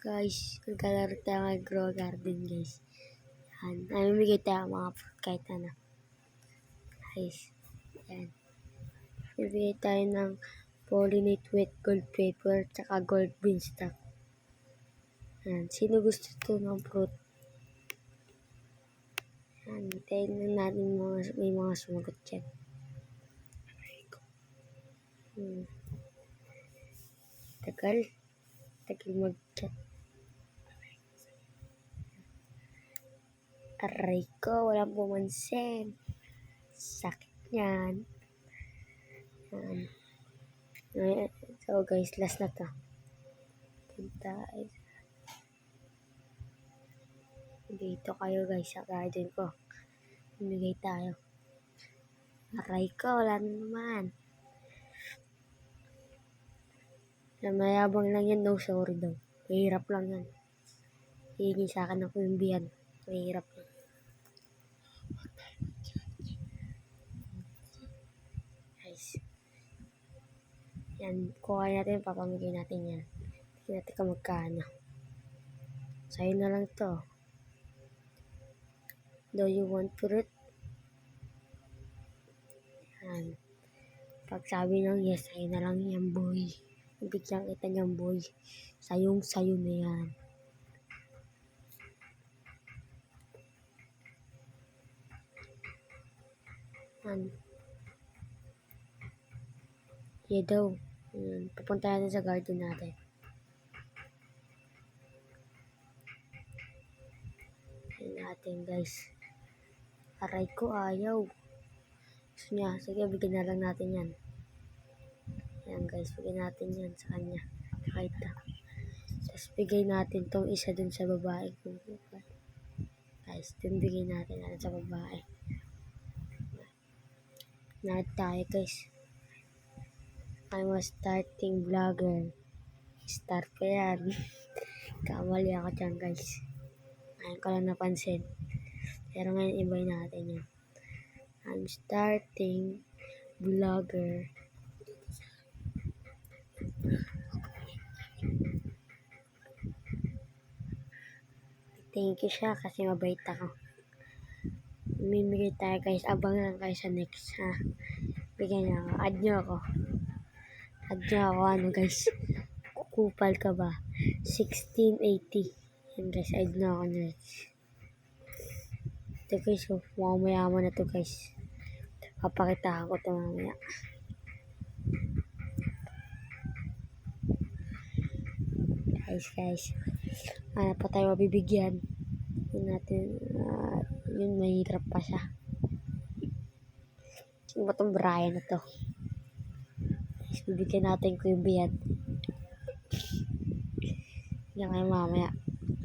Guys, nagkalaro tayo ng grow garden guys. Yan. Namimigay tayo ng mga fruit kahit ano. Guys. Yan. Bibigay tayo ng pollinate wet gold paper tsaka gold beanstalk. Yan. Sino gusto ito ng fruit? Yan. Tayo lang natin may mga sumagot dyan. Tagal mag-chat. Aray ko, walang pumansin. Sakit yan. So guys, last na to. Dito kayo guys sa garden ko. Bumigay tayo. Aray ko, wala na naman. Mayabang lang yan, no, sorry daw. Mahirap lang yan. Hihingi sa akin ng kumbiyan. Mahirap lang. Guys. Yan, kuha natin, papamigay natin yan. Tingnan natin kung magkano. Sa'yo na lang to. Do you want fruit? Yan. Pag sabi ng yes, sa'yo na lang yan, boy. Bigyan kita niyan, boy. Sayong-sayo na yan. Yan. Yeah daw. Yan. Pupunta natin sa garden natin. Yan natin, guys. Aray ko, ayaw. Gusto niya. Sige, bigyan na lang natin yan. Yan, guys. Bigyan natin yan sa kanya. Kahit na. Tapos bigay natin tong isa dun sa babae. Guys, dun bigay natin sa babae. Natin tayo, guys. I'm a starting vlogger. Start ko yan. Kamali ako dyan, guys. Ngayon ko lang napansin. Pero ngayon ibay natin yan. I'm starting vlogger. Thank you siya kasi mabait ako. Mimigay tayo, guys. Abang lang kayo sa next, ha. Bigyan niyo ako. Add niyo ako. Add niyo ako, ano, guys. Kupal ka ba? 1680. Yan, guys. Add niyo ako, guys. Ito, guys. Mukhang mayaman na to, guys. Papakita ako ito mamaya. Guys. Ano pa tayo mabibigyan? Yun natin, yun mahirap pa siya. Sino ba itong Brian na to? Guys, bibigyan natin ko yung biyan. Yan kayo mamaya.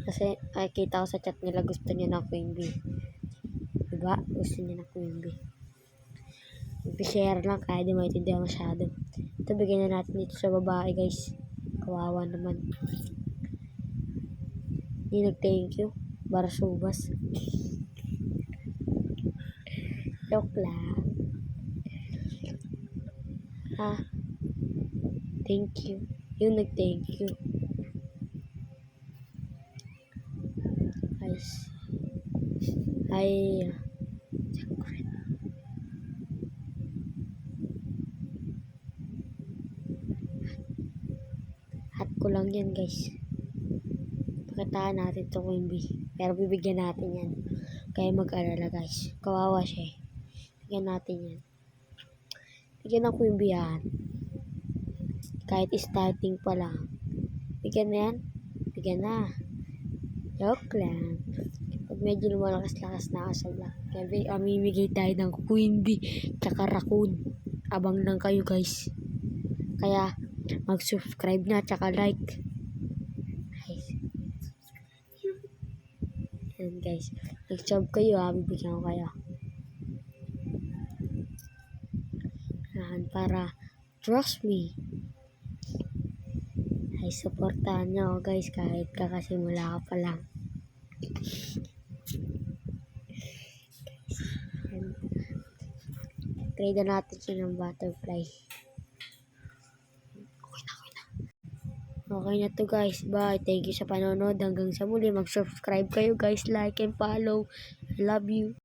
Kasi nakikita ko sa chat nila gusto niya ng Queen Bee. Diba? Gusto niya ng Queen Bee. Mag-share lang kaya di maintindihan masyado. Ito bigyan na natin dito sa babae, guys. Kawawa naman. Hindi nag-thank you. Barasubas. Joke lang. Thank you. Yung nag-thank you. Guys. Hat ko lang yan, guys. Pakitaan natin ito Queen Bee. Pero bibigyan natin yan. Kaya mag-alala, guys. Kawawa siya. Bigyan natin yan. Bigyan ng Queen Bee yan. Kahit starting pa lang. Bigyan na yan. Bigyan na. Joke lang. Pag medyo lumalakas-lakas na asal lang. Kaya mamimigay tayo ng Queen Bee tsaka raccoon. Abang lang kayo, guys. Kaya mag-subscribe na tsaka like. Yan, guys. Mag-sub kayo, ha. Bibigyan ko kayo. Yan, para trust me. Ay, supportahan nyo, guys, kahit kakasimula ka pa lang. Trade na natin siya ng butterfly. Okay na. Okay na to guys. Bye. Thank you sa panonood. Hanggang sa muli. Mag-subscribe kayo guys. Like and follow. I love you.